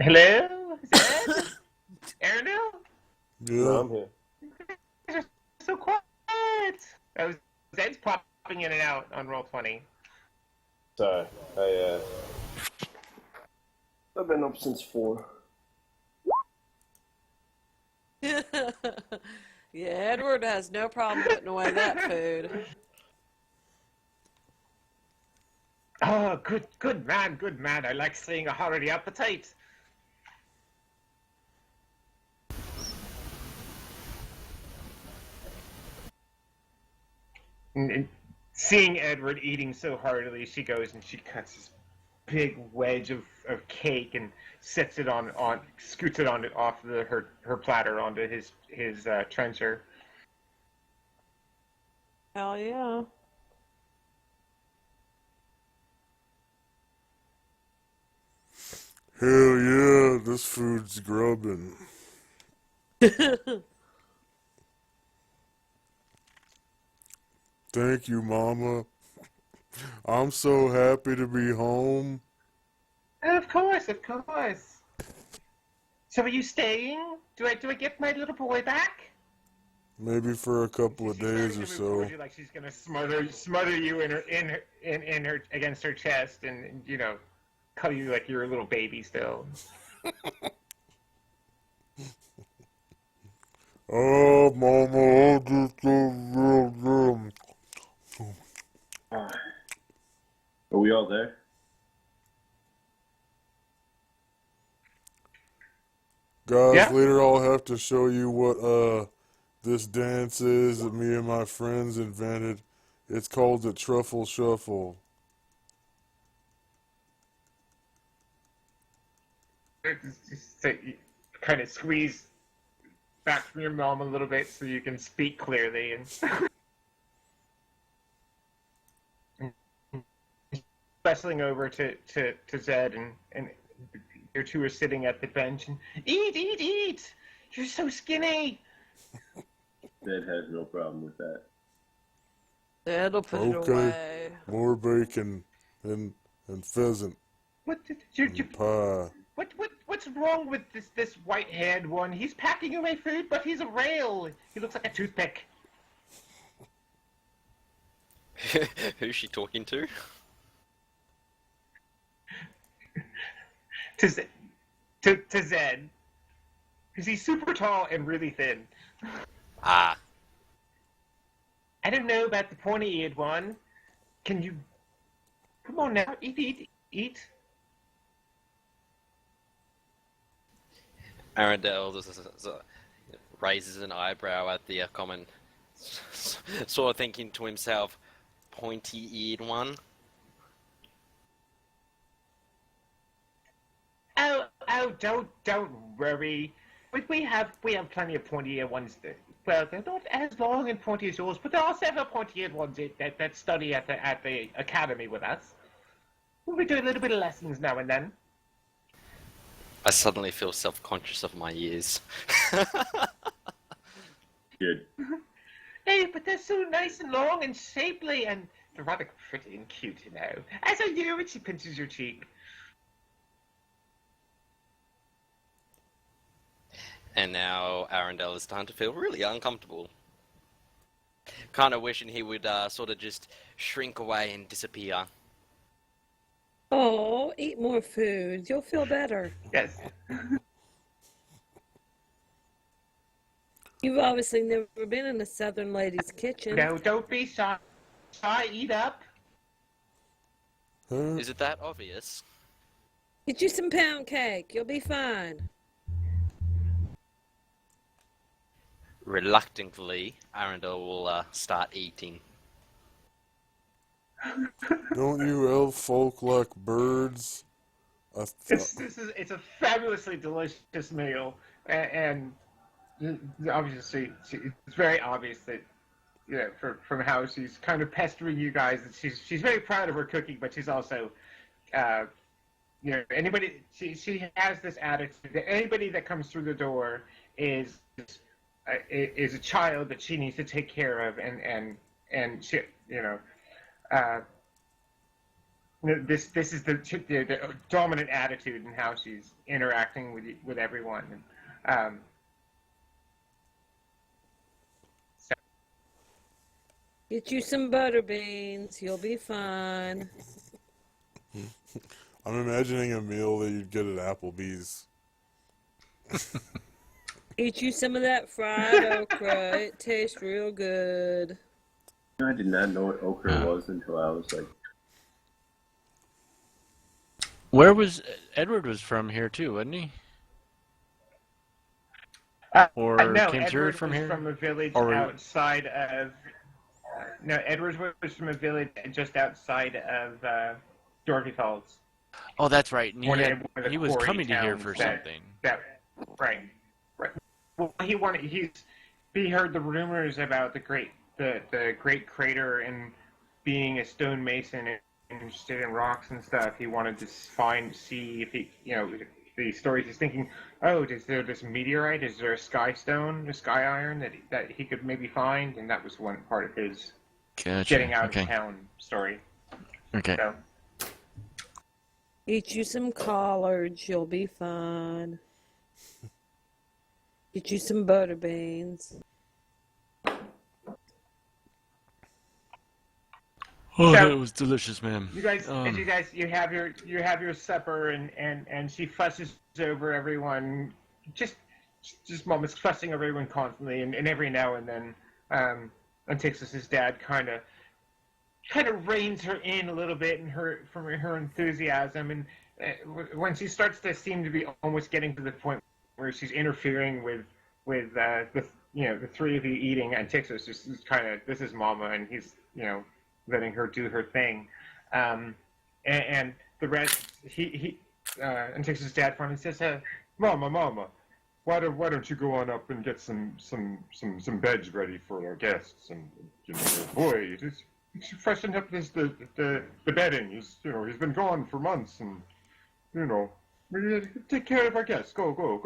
Hello? Zed? Arendelle? No, Yeah. I'm here. You guys are so quiet. Oh, Zed's popping in and out on Roll20. Sorry. I've been up since 4. Yeah, Edward has no problem putting away that food. Oh, good man, good man. I like seeing a hearty appetite. And seeing Edward eating so heartily, she goes and she cuts this big wedge of cake and sets it scoots it on it off her platter onto his trencher. Hell yeah. Hell yeah, this food's grubbing. Thank you, Mama. I'm so happy to be home. Of course, of course. So are you staying? Do I get my little boy back? Maybe for a couple of She's days starting or to move so. towards you like she's gonna smother you in her against her chest and cuddle you like you're a little baby still. Oh, Mama, I just love them. Are we all there? Guys, Yeah. later I'll have to show you what this dance is that me and my friends invented. It's called the Truffle Shuffle. So you kind of squeeze back from your mom a little bit so you can speak clearly and bustling over to Zed and your two are sitting at the bench and eat! You're so skinny. Dad has no problem with that. Ed'll put it Okay. away. More bacon and pheasant What did and pie. what's wrong with this white-haired one? He's packing away food, but he's a rail. He looks like a toothpick. Who's she talking to? To Zed, because he's super tall and really thin. Ah, I don't know about the pointy-eared one. Can you come on now? Eat. Arendelle raises an eyebrow at the comment, sort of thinking to himself, pointy-eared one. Oh, don't worry. We have plenty of pointy-eared ones. Well, they're not as long and pointy as yours, but there are several pointy-eared ones that study at the academy with us. We do a little bit of lessons now and then. I suddenly feel self-conscious of my ears. Good. Hey, but they're so nice and long and shapely, and they're rather pretty and cute, you know. As are you, and she pinches your cheek. And now Arendelle is starting to feel really uncomfortable. Kind of wishing he would sort of just shrink away and disappear. Oh, eat more food. You'll feel better. Yes. You've obviously never been in a Southern lady's kitchen. No, don't be shy. Eat up. Huh? Is it that obvious? Get you some pound cake. You'll be fine. Reluctantly, Arendelle will start eating. Don't you elf folk like birds? It's a fabulously delicious meal, and obviously it's very obvious that from how she's kind of pestering you guys that she's very proud of her cooking, but she's also anybody she has this attitude that anybody that comes through the door is a child that she needs to take care of, and she this is the dominant attitude in how she's interacting with everyone. And, so, Get you some butter beans. You'll be fine. I'm imagining a meal that you'd get at Applebee's. Eat you some of that fried okra. It tastes real good. I did not know what okra was until I was like, Where was Edward was from here too, wasn't he? Or no, came through Edward from was here? from a village Or outside of. No, Edward was from a village just outside of Dorothy Falls. oh, that's right. And One of the he was quarry coming to here towns for that- something. Right. Well, he heard the rumors about the great crater and being a stonemason and interested in rocks and stuff. He wanted to see if he, the stories. He's thinking, oh, is there this meteorite? Is there a sky stone, a sky iron that he could maybe find? And that was one part of his Gotcha. getting out Okay. of town story. Okay. So, Eat you some collards. You'll be fine. Get you some butter beans. Oh, So- that was delicious, ma'am. you guys, you have your supper, and she fusses over everyone. Just Mom is fussing over everyone constantly, and every now and then, Antixis' dad kind of reins her in a little bit from her enthusiasm, and when she starts to seem to be almost getting to the point where she's interfering with the three of you eating, Antixis is kind of, this is Mama, and he's letting her do her thing, and the rest Antixis' dad finally says, Mama, why don't you go on up and get some beds ready for our guests, and boy, it's freshen up the bedding. He's been gone for months, and we take care of our guests. Go.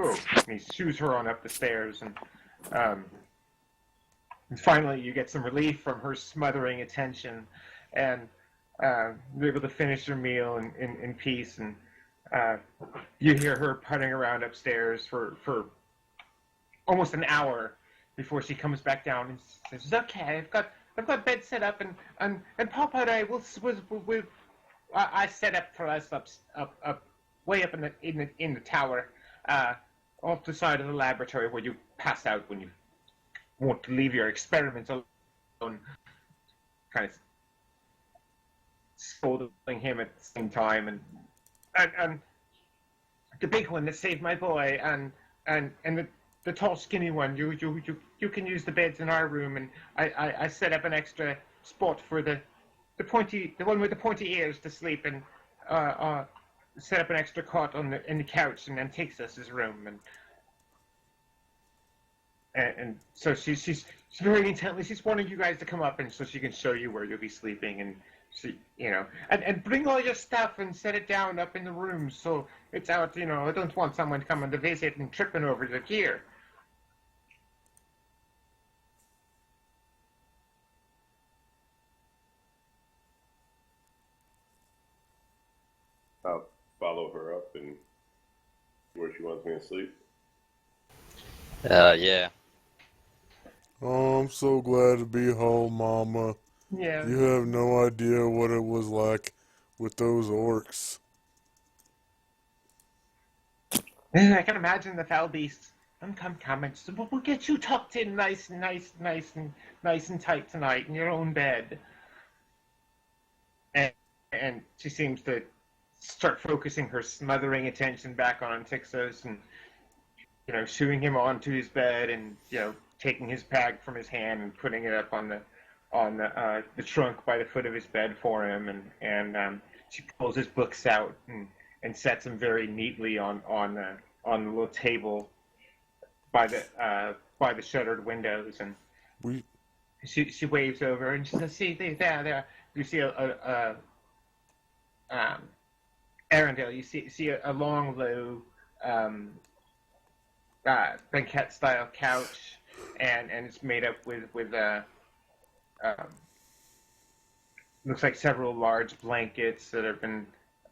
And he shoos her on up the stairs, and finally you get some relief from her smothering attention, and you're able to finish your meal in peace, and you hear her putting around upstairs for almost an hour before she comes back down and says, "Okay, I've got bed set up, and Papa and I I set up for us up way up in the tower, off the side of the laboratory where you pass out when you want to leave your experiments alone." Kind of scolding him at the same time, and the big one that saved my boy, and the tall skinny one, you can use the beds in our room, and I set up an extra spot for the one with the pointy ears to sleep, and set up an extra cot in the couch, and then takes us his room, and so she's very intently, she's wanting you guys to come up, and so she can show you where you'll be sleeping, and she, and bring all your stuff and set it down up in the room so it's out. I don't want someone coming to visit and tripping over the gear. I'll follow her up and where she wants me to sleep. Yeah. Oh, I'm so glad to be home, Mama. Yeah. You have no idea what it was like with those orcs. I can imagine the foul beasts. Come, and we'll get you tucked in nice and tight tonight in your own bed. And she seems to start focusing her smothering attention back on Antixos, and shooing him onto his bed, and taking his bag from his hand and putting it up on the trunk by the foot of his bed for him, and she pulls his books out and sets them very neatly on the little table by the shuttered windows, and she waves over and she says, "See, there. You see Arendelle, you see a long, low, banquette-style couch, and it's made up with looks like several large blankets that have been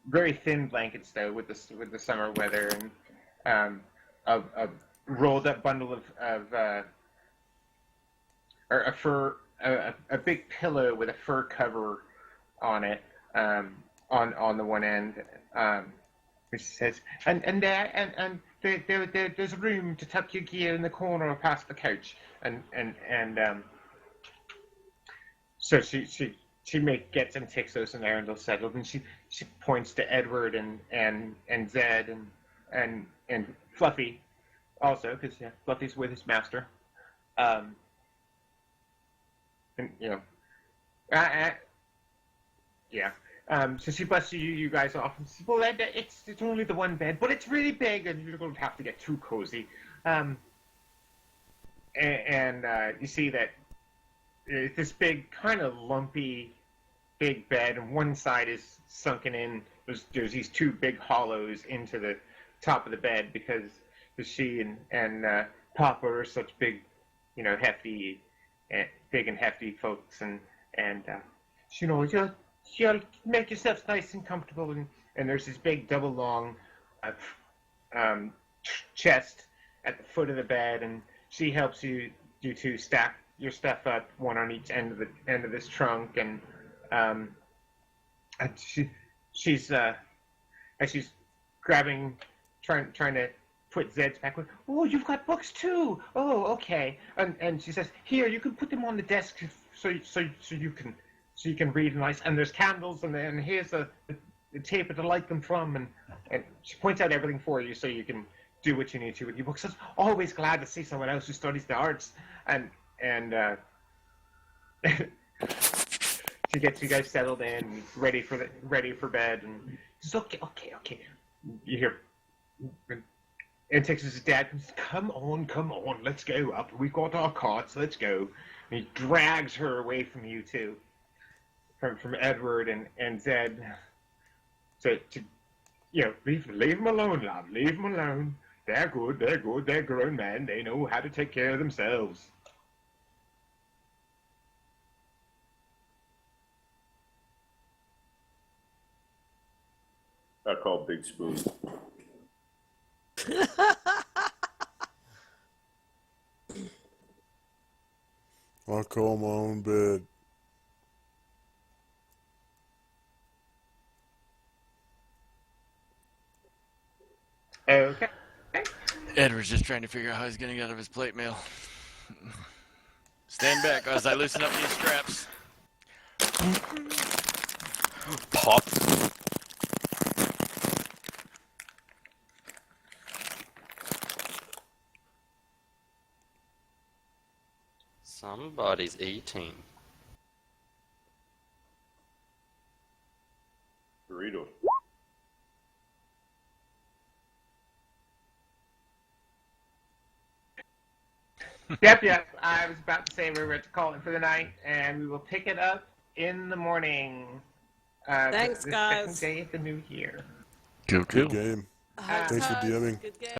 very thin blankets though with the summer weather, and a rolled up bundle of or a fur a big pillow with a fur cover on it, on the one end, which says, there's room to tuck your gear in the corner past the couch, and so gets and takes those and Arundel settled, and she points to Edward and Zed and Fluffy also, because Fluffy's with his master, and yeah. So she busts you guys off and says, well, it's only the one bed, but it's really big, and you're going to have to get too cozy. And you see that it's this big, kind of lumpy, big bed, and one side is sunken in. There's these two big hollows into the top of the bed because she and Papa are such big, hefty, big and hefty folks, and you'll make yourselves nice and comfortable, and there's this big double long chest at the foot of the bed, and she helps you to stack your stuff up, one on each end of this trunk, and she's as she's grabbing, trying to put Zed's back. Oh, you've got books too. Oh, okay. And she says, here, you can put them on the desk so you can read nice. And there's candles, and here's the tape to light them from, and she points out everything for you so you can do what you need to with your books. I'm always glad to see someone else who studies the arts, and she gets you guys settled in, ready for bed, and says, okay. You hear, and Texas's dad comes, come on, let's go up. We got our carts, let's go. And he drags her away from you two, from Edward and Zed. So leave them alone, love. Leave them alone. They're good. They're grown men. They know how to take care of themselves. I call Big Spoon. I call my own bed. Okay. Edward's just trying to figure out how he's getting out of his plate mail. Stand back as I loosen up these straps. Pop. Somebody's eating. Burrito. Yep. I was about to say we were to call it for the night, and we will pick it up in the morning. Thanks, the guys. second day of the new year. Cool. Good game. Hugs, Thanks for hugs. DMing. Good game.